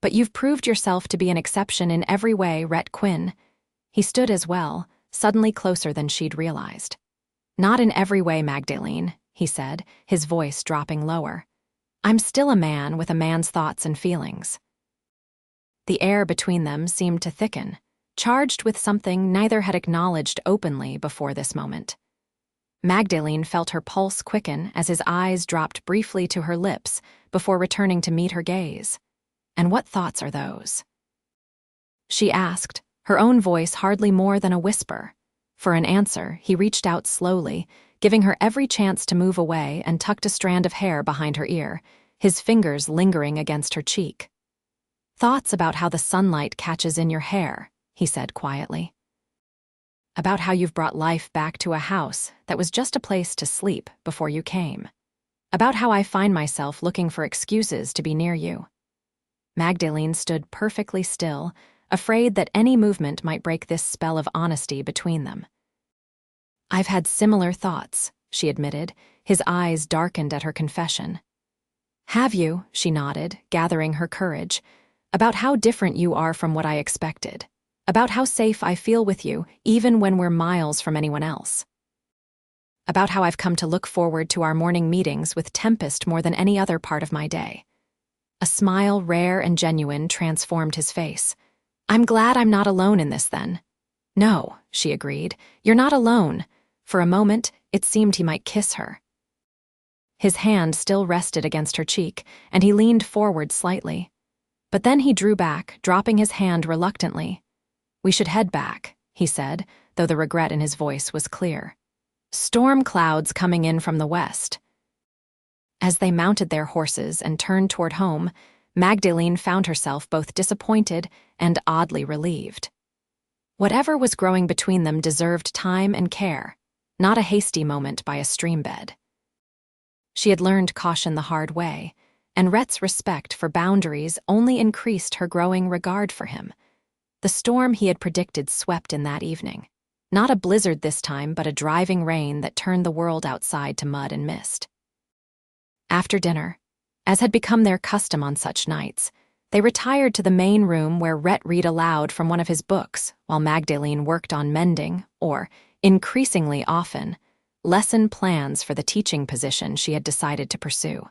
Speaker 1: "But you've proved yourself to be an exception in every way, Rhett Quinn." He stood as well, suddenly closer than she'd realized. "Not in every way, Magdalene," he said, his voice dropping lower. "I'm still a man with a man's thoughts and feelings." The air between them seemed to thicken, charged with something neither had acknowledged openly before this moment. Magdalene felt her pulse quicken as his eyes dropped briefly to her lips before returning to meet her gaze. "And what thoughts are those?" she asked, her own voice hardly more than a whisper. For an answer, he reached out slowly, giving her every chance to move away, and tucked a strand of hair behind her ear, his fingers lingering against her cheek. Thoughts about how the sunlight catches in your hair, he said quietly. About how you've brought life back to a house that was just a place to sleep before you came. About how I find myself looking for excuses to be near you. Magdalene stood perfectly still, afraid that any movement might break this spell of honesty between them. I've had similar thoughts, she admitted, his eyes darkened at her confession. Have you, she nodded, gathering her courage, about how different you are from what I expected, about how safe I feel with you, even when we're miles from anyone else. About how I've come to look forward to our morning meetings with Tempest more than any other part of my day. A smile rare and genuine transformed his face. I'm glad I'm not alone in this then. No, she agreed, you're not alone. For a moment, it seemed he might kiss her. His hand still rested against her cheek, and he leaned forward slightly. But then he drew back, dropping his hand reluctantly. We should head back, he said, though the regret in his voice was clear. Storm clouds coming in from the west. As they mounted their horses and turned toward home, Magdalene found herself both disappointed and oddly relieved. Whatever was growing between them deserved time and care, not a hasty moment by a stream bed. She had learned caution the hard way, and Rhett's respect for boundaries only increased her growing regard for him. The storm he had predicted swept in that evening. Not a blizzard this time, but a driving rain that turned the world outside to mud and mist. After dinner, as had become their custom on such nights, they retired to the main room where Rhett read aloud from one of his books while Magdalene worked on mending, or, increasingly often, lesson plans for the teaching position she had decided to pursue.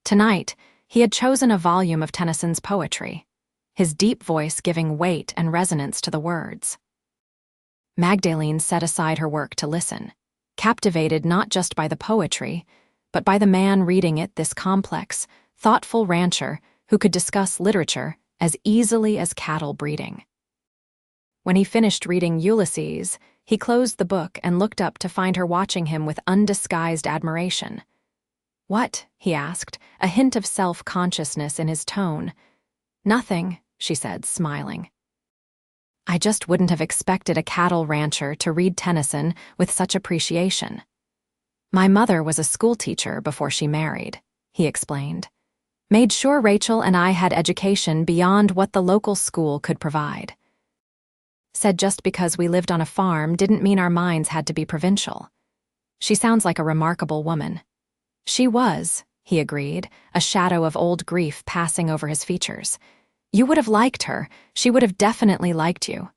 Speaker 1: Tonight, he had chosen a volume of Tennyson's poetry, his deep voice giving weight and resonance to the words. Magdalene set aside her work to listen, captivated not just by the poetry, but by the man reading it, this complex, thoughtful rancher who could discuss literature as easily as cattle breeding. When he finished reading Ulysses, he closed the book and looked up to find her watching him with undisguised admiration. What? He asked, a hint of self-consciousness in his tone. Nothing, she said, smiling. I just wouldn't have expected a cattle rancher to read Tennyson with such appreciation. My mother was a schoolteacher before she married, he explained. Made sure Rachel and I had education beyond what the local school could provide. Said just because we lived on a farm didn't mean our minds had to be provincial. She sounds like a remarkable woman. She was, he agreed, a shadow of old grief passing over his features. You would have liked her. She would have definitely liked you.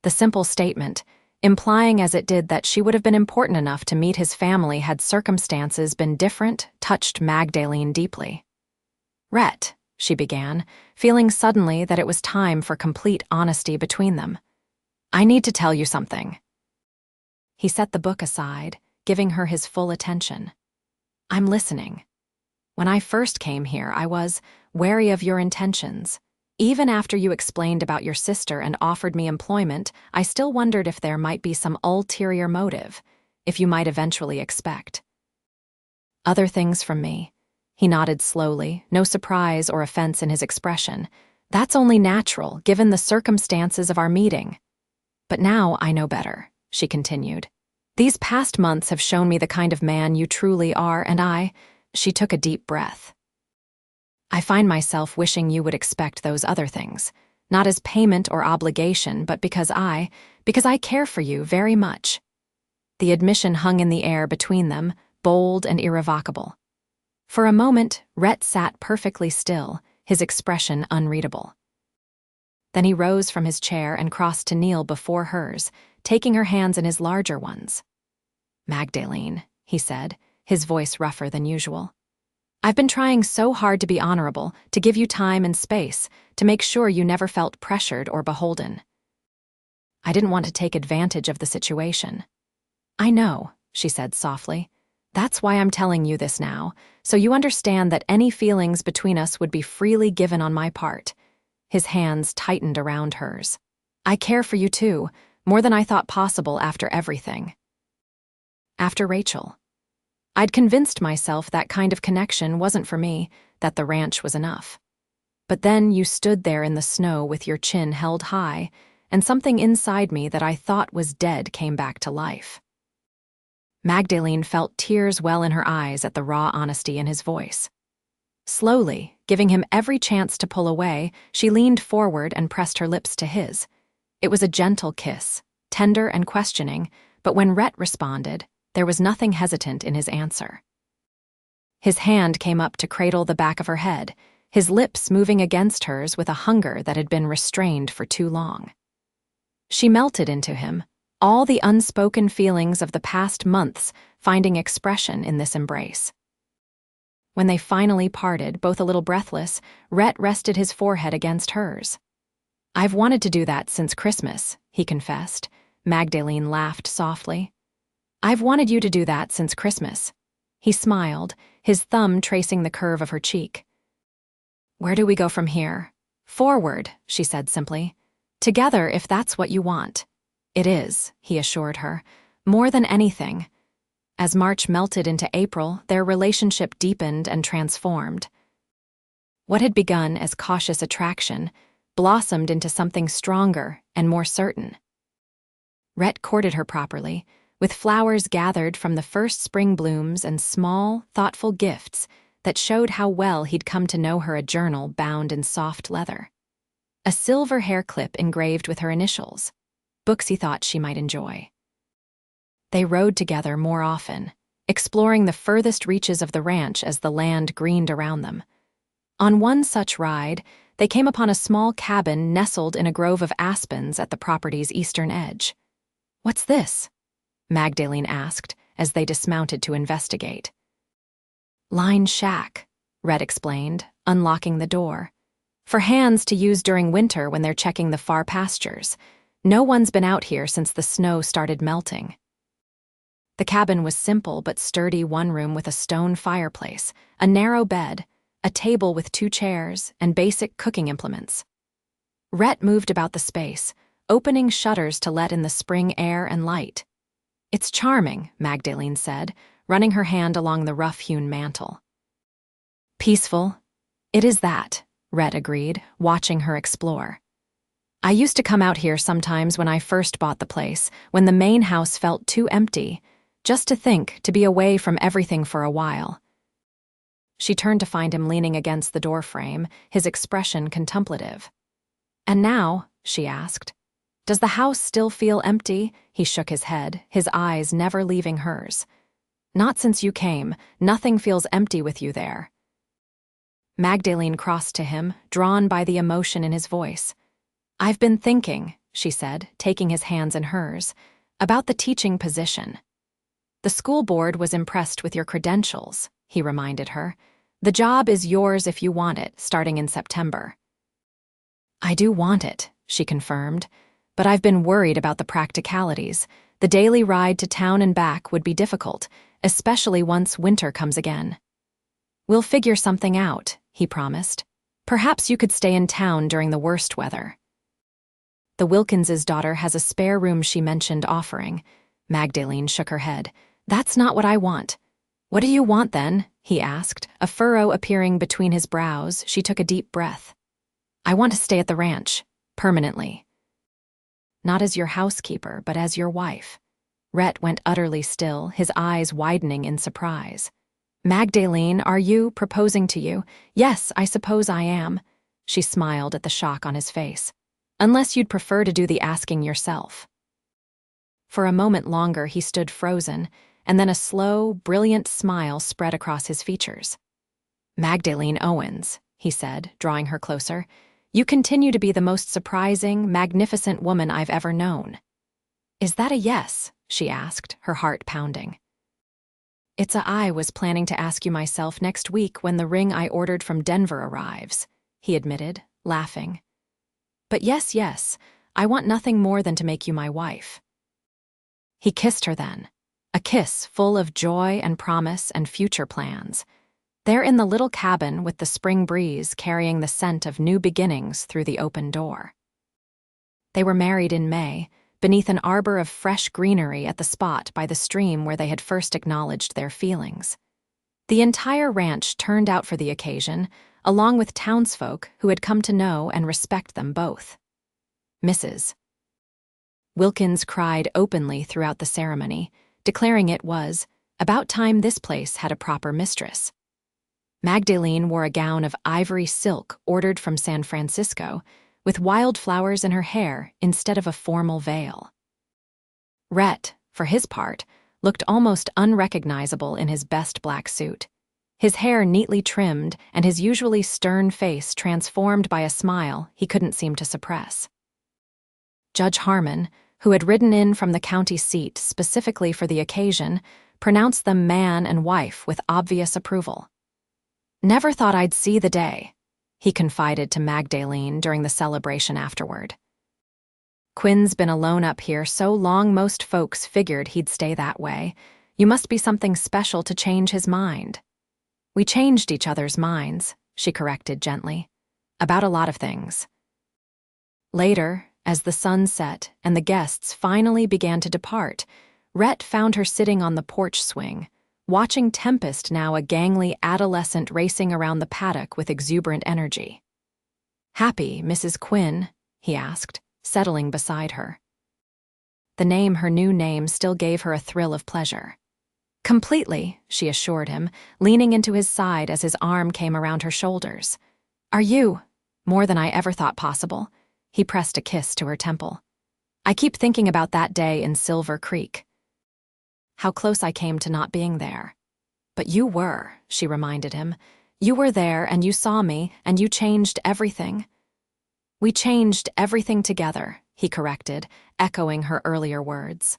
Speaker 1: The simple statement, implying as it did that she would have been important enough to meet his family had circumstances been different, touched Magdalene deeply. Rhett, she began, feeling suddenly that it was time for complete honesty between them. I need to tell you something. He set the book aside, giving her his full attention. I'm listening. When I first came here, I was wary of your intentions. Even after you explained about your sister and offered me employment, I still wondered if there might be some ulterior motive, if you might eventually expect. Other things from me. He nodded slowly, no surprise or offense in his expression. That's only natural, given the circumstances of our meeting. But now I know better, she continued. These past months have shown me the kind of man you truly are, and she took a deep breath. I find myself wishing you would expect those other things, not as payment or obligation, but because I care for you very much. The admission hung in the air between them, bold and irrevocable. For a moment, Rhett sat perfectly still, his expression unreadable. Then he rose from his chair and crossed to kneel before hers, taking her hands in his larger ones. Magdalene, he said, his voice rougher than usual. I've been trying so hard to be honorable, to give you time and space, to make sure you never felt pressured or beholden. I didn't want to take advantage of the situation. I know, she said softly. That's why I'm telling you this now, so you understand that any feelings between us would be freely given on my part. His hands tightened around hers. I care for you too, more than I thought possible after everything. After Rachel. I'd convinced myself that kind of connection wasn't for me, that the ranch was enough. But then you stood there in the snow with your chin held high, and something inside me that I thought was dead came back to life." Magdalene felt tears well in her eyes at the raw honesty in his voice. Slowly, giving him every chance to pull away, she leaned forward and pressed her lips to his. It was a gentle kiss, tender and questioning, but when Rhett responded, there was nothing hesitant in his answer. His hand came up to cradle the back of her head, his lips moving against hers with a hunger that had been restrained for too long. She melted into him, all the unspoken feelings of the past months finding expression in this embrace. When they finally parted, both a little breathless, Rhett rested his forehead against hers. "I've wanted to do that since Christmas," he confessed. Magdalene laughed softly. "I've wanted you to do that since Christmas." He smiled, his thumb tracing the curve of her cheek. "Where do we go from here?" "Forward," she said simply. "Together, if that's what you want." "It is," he assured her, "more than anything." As March melted into April, their relationship deepened and transformed. What had begun as cautious attraction blossomed into something stronger and more certain. Rhett courted her properly, with flowers gathered from the first spring blooms and small, thoughtful gifts that showed how well he'd come to know her. A journal bound in soft leather, a silver hair clip engraved with her initials, books he thought she might enjoy. They rode together more often, exploring the furthest reaches of the ranch as the land greened around them. On one such ride, they came upon a small cabin nestled in a grove of aspens at the property's eastern edge. "What's this?" Magdalene asked as they dismounted to investigate. "Line shack," Rhett explained, unlocking the door. "For hands to use during winter when they're checking the far pastures. No one's been out here since the snow started melting." The cabin was simple but sturdy, one room with a stone fireplace, a narrow bed, a table with 2 chairs, and basic cooking implements. Rhett moved about the space, opening shutters to let in the spring air and light. "It's charming," Magdalene said, running her hand along the rough-hewn mantel. "Peaceful? It is that," Rhett agreed, watching her explore. "I used to come out here sometimes when I first bought the place, when the main house felt too empty, just to be away from everything for a while." She turned to find him leaning against the doorframe, his expression contemplative. "And now," she asked, "does the house still feel empty?" He shook his head, his eyes never leaving hers. "Not since you came. Nothing feels empty with you there." Magdalene crossed to him, drawn by the emotion in his voice. "I've been thinking," she said, taking his hands in hers, "about the teaching position." "The school board was impressed with your credentials," he reminded her. "The job is yours if you want it, starting in September." "I do want it," she confirmed, "but I've been worried about the practicalities. The daily ride to town and back would be difficult, especially once winter comes again." "We'll figure something out," he promised. "Perhaps you could stay in town during the worst weather." "The Wilkinses' daughter has a spare room she mentioned offering." Magdalene shook her head. "That's not what I want." "What do you want then?" he asked, a furrow appearing between his brows. She took a deep breath. "I want to stay at the ranch, permanently." "Not as your housekeeper, but as your wife." Rhett went utterly still, his eyes widening in surprise. "Magdalene, are you proposing to you?" "Yes, I suppose I am." She smiled at the shock on his face. "Unless you'd prefer to do the asking yourself." For a moment longer he stood frozen, and then a slow, brilliant smile spread across his features. "Magdalene Owens," he said, drawing her closer, "you continue to be the most surprising, magnificent woman I've ever known." "Is that a yes?" she asked, her heart pounding. I was planning to ask you myself next week when the ring I ordered from Denver arrives," he admitted, laughing. "But yes, I want nothing more than to make you my wife." He kissed her then, a kiss full of joy and promise and future plans. There in the little cabin with the spring breeze carrying the scent of new beginnings through the open door. They were married in May, beneath an arbor of fresh greenery at the spot by the stream where they had first acknowledged their feelings. The entire ranch turned out for the occasion, along with townsfolk who had come to know and respect them both. Mrs. Wilkins cried openly throughout the ceremony, declaring it was about time this place had a proper mistress. Magdalene wore a gown of ivory silk ordered from San Francisco, with wildflowers in her hair instead of a formal veil. Rhett, for his part, looked almost unrecognizable in his best black suit. His hair neatly trimmed and his usually stern face transformed by a smile he couldn't seem to suppress. Judge Harmon, who had ridden in from the county seat specifically for the occasion, pronounced them man and wife with obvious approval. "Never thought I'd see the day," he confided to Magdalene during the celebration afterward. "Quinn's been alone up here so long most folks figured he'd stay that way. You must be something special to change his mind." "We changed each other's minds," she corrected gently, "about a lot of things." Later, as the sun set and the guests finally began to depart, Rhett found her sitting on the porch swing, watching Tempest, now a gangly adolescent racing around the paddock with exuberant energy. "Happy, Mrs. Quinn?" he asked, settling beside her. The name, her new name, still gave her a thrill of pleasure. "Completely," she assured him, leaning into his side as his arm came around her shoulders. "Are you? More than I ever thought possible." He pressed a kiss to her temple. "I keep thinking about that day in Silver Creek. How close I came to not being there." "But you were," she reminded him. "You were there and you saw me and you changed everything." "We changed everything together," he corrected, echoing her earlier words.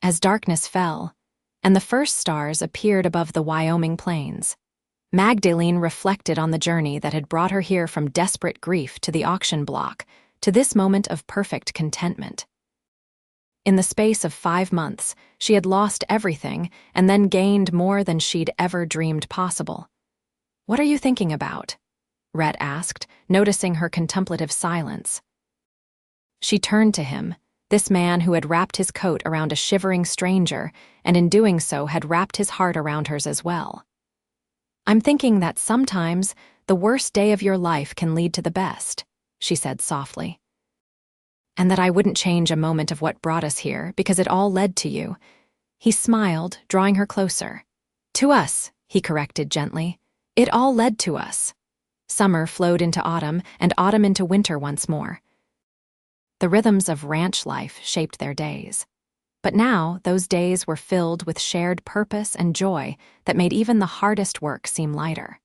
Speaker 1: As darkness fell, and the first stars appeared above the Wyoming plains, Magdalene reflected on the journey that had brought her here from desperate grief to the auction block, to this moment of perfect contentment. In the space of 5 months, she had lost everything and then gained more than she'd ever dreamed possible. "What are you thinking about?" Rhett asked, noticing her contemplative silence. She turned to him, this man who had wrapped his coat around a shivering stranger, and in doing so had wrapped his heart around hers as well. "I'm thinking that sometimes the worst day of your life can lead to the best," she said softly. "And that I wouldn't change a moment of what brought us here because it all led to you." He smiled, drawing her closer. "To us," he corrected gently. "It all led to us." Summer flowed into autumn and autumn into winter once more. The rhythms of ranch life shaped their days. But now those days were filled with shared purpose and joy that made even the hardest work seem lighter.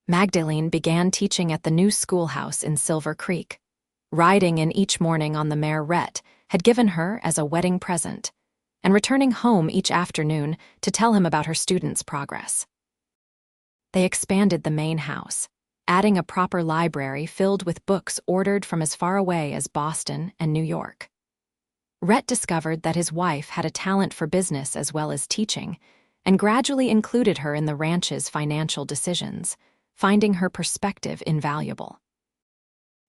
Speaker 1: Magdalene began teaching at the new schoolhouse in Silver Creek. Riding in each morning on the mare Rhett had given her as a wedding present, and returning home each afternoon to tell him about her students' progress. They expanded the main house, adding a proper library filled with books ordered from as far away as Boston and New York. Rhett discovered that his wife had a talent for business as well as teaching, and gradually included her in the ranch's financial decisions, finding her perspective invaluable.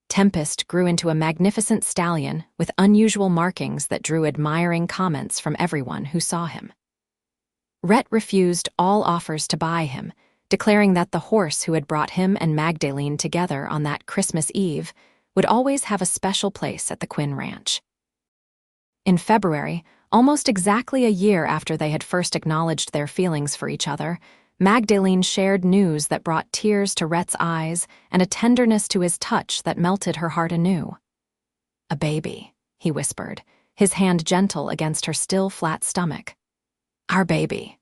Speaker 1: Tempest grew into a magnificent stallion with unusual markings that drew admiring comments from everyone who saw him. Rhett refused all offers to buy him, declaring that the horse who had brought him and Magdalene together on that Christmas Eve would always have a special place at the Quinn Ranch. In February, almost exactly a year after they had first acknowledged their feelings for each other, Magdalene shared news that brought tears to Rhett's eyes and a tenderness to his touch that melted her heart anew. "A baby," he whispered, his hand gentle against her still flat stomach. "Our baby."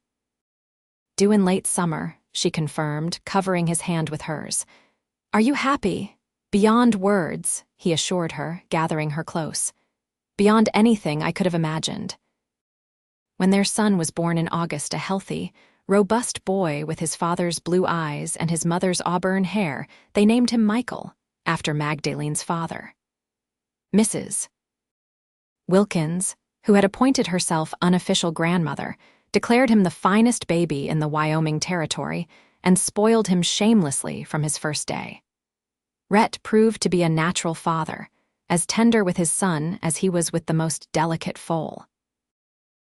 Speaker 1: "Due in late summer," she confirmed, covering his hand with hers. "Are you happy?" "Beyond words," he assured her, gathering her close. "Beyond anything I could have imagined." When their son was born in August, a healthy, robust boy with his father's blue eyes and his mother's auburn hair, they named him Michael, after Magdalene's father. Mrs. Wilkins, who had appointed herself unofficial grandmother, declared him the finest baby in the Wyoming territory and spoiled him shamelessly from his first day. Rhett proved to be a natural father, as tender with his son as he was with the most delicate foal.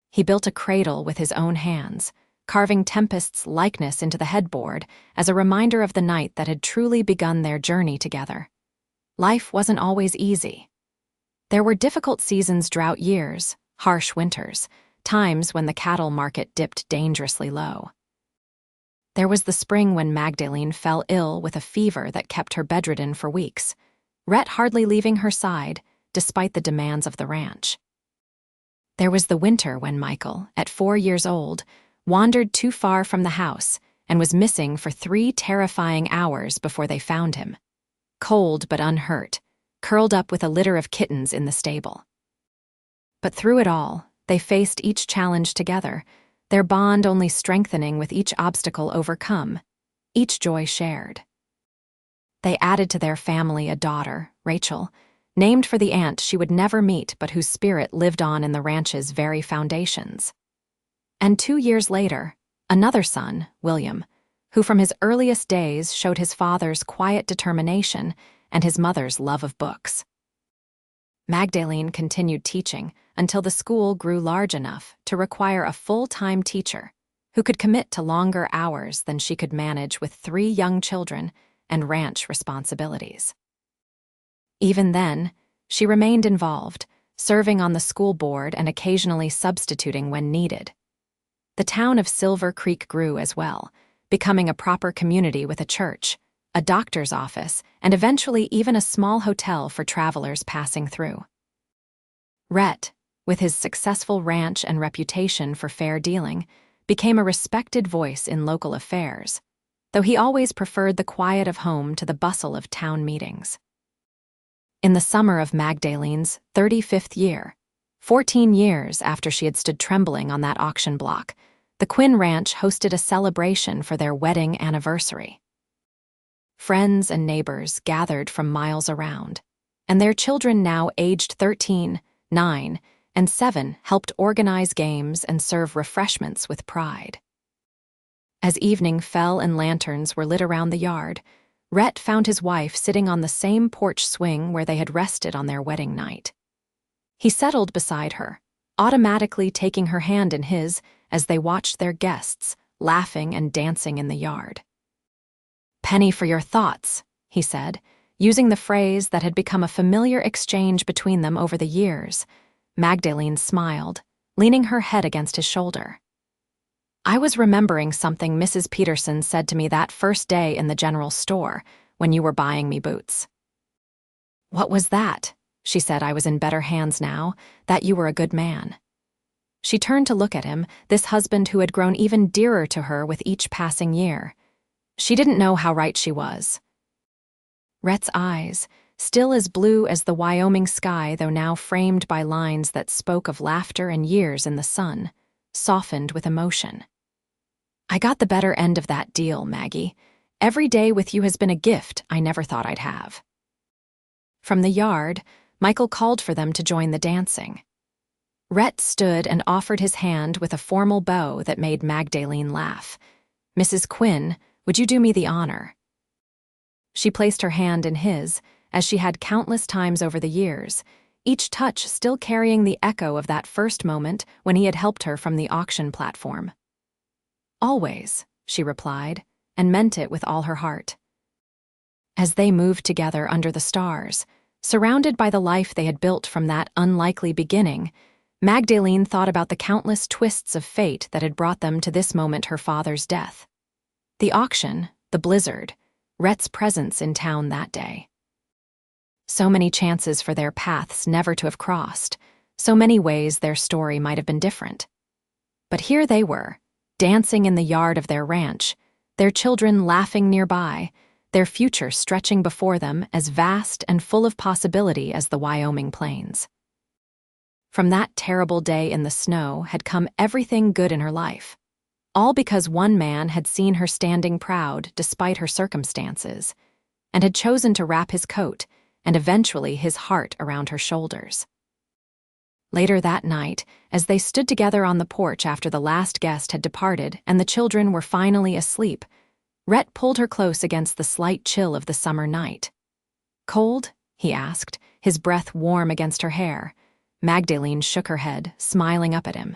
Speaker 1: He built a cradle with his own hands, carving Tempest's likeness into the headboard as a reminder of the night that had truly begun their journey together. Life wasn't always easy. There were difficult seasons, drought years, harsh winters, times when the cattle market dipped dangerously low. There was the spring when Magdalene fell ill with a fever that kept her bedridden for weeks, Rhett hardly leaving her side, despite the demands of the ranch. There was the winter when Michael, at 4 years old, wandered too far from the house and was missing for 3 terrifying hours before they found him, cold but unhurt, curled up with a litter of kittens in the stable. But through it all, they faced each challenge together, their bond only strengthening with each obstacle overcome, each joy shared. They added to their family a daughter, Rachel, named for the aunt she would never meet but whose spirit lived on in the ranch's very foundations. And 2 years later, another son, William, who from his earliest days showed his father's quiet determination and his mother's love of books. Magdalene continued teaching until the school grew large enough to require a full-time teacher who could commit to longer hours than she could manage with 3 young children and ranch responsibilities. Even then, she remained involved, serving on the school board and occasionally substituting when needed. The town of Silver Creek grew as well, becoming a proper community with a church, a doctor's office, and eventually even a small hotel for travelers passing through. Rhett, with his successful ranch and reputation for fair dealing, became a respected voice in local affairs, though he always preferred the quiet of home to the bustle of town meetings. In the summer of Magdalene's 35th year, 14 years after she had stood trembling on that auction block, the Quinn Ranch hosted a celebration for their wedding anniversary. Friends and neighbors gathered from miles around, and their children now aged 13, 9, and 7 helped organize games and serve refreshments with pride. As evening fell and lanterns were lit around the yard, Rhett found his wife sitting on the same porch swing where they had rested on their wedding night. He settled beside her, automatically taking her hand in his as they watched their guests, laughing and dancing in the yard. "Penny for your thoughts," he said, using the phrase that had become a familiar exchange between them over the years. Magdalene smiled, leaning her head against his shoulder. "I was remembering something Mrs. Peterson said to me that first day in the general store when you were buying me boots." "What was that?" She said. "I was in better hands now, that you were a good man." She turned to look at him, this husband who had grown even dearer to her with each passing year. She didn't know how right she was. Rhett's eyes, still as blue as the Wyoming sky though now framed by lines that spoke of laughter and years in the sun, softened with emotion. "I got the better end of that deal, Maggie. Every day with you has been a gift I never thought I'd have." From the yard, Michael called for them to join the dancing. Rhett stood and offered his hand with a formal bow that made Magdalene laugh. "Mrs. Quinn, would you do me the honor?" She placed her hand in his, as she had countless times over the years, each touch still carrying the echo of that first moment when he had helped her from the auction platform. "Always," she replied, and meant it with all her heart. As they moved together under the stars, surrounded by the life they had built from that unlikely beginning, Magdalene thought about the countless twists of fate that had brought them to this moment, her father's death. The auction, the blizzard, Rhett's presence in town that day. So many chances for their paths never to have crossed, so many ways their story might have been different. But here they were, dancing in the yard of their ranch, their children laughing nearby, their future stretching before them as vast and full of possibility as the Wyoming plains. From that terrible day in the snow had come everything good in her life, all because one man had seen her standing proud despite her circumstances, and had chosen to wrap his coat and eventually his heart around her shoulders. Later that night, as they stood together on the porch after the last guest had departed and the children were finally asleep, Rhett pulled her close against the slight chill of the summer night. "Cold?" he asked, his breath warm against her hair. Magdalene shook her head, smiling up at him.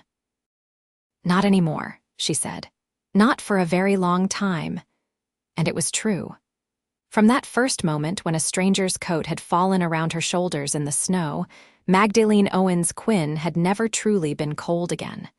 Speaker 1: "Not anymore," she said. Not for a very long time. And it was true. From that first moment when a stranger's coat had fallen around her shoulders in the snow, Magdalene Owens Quinn had never truly been cold again.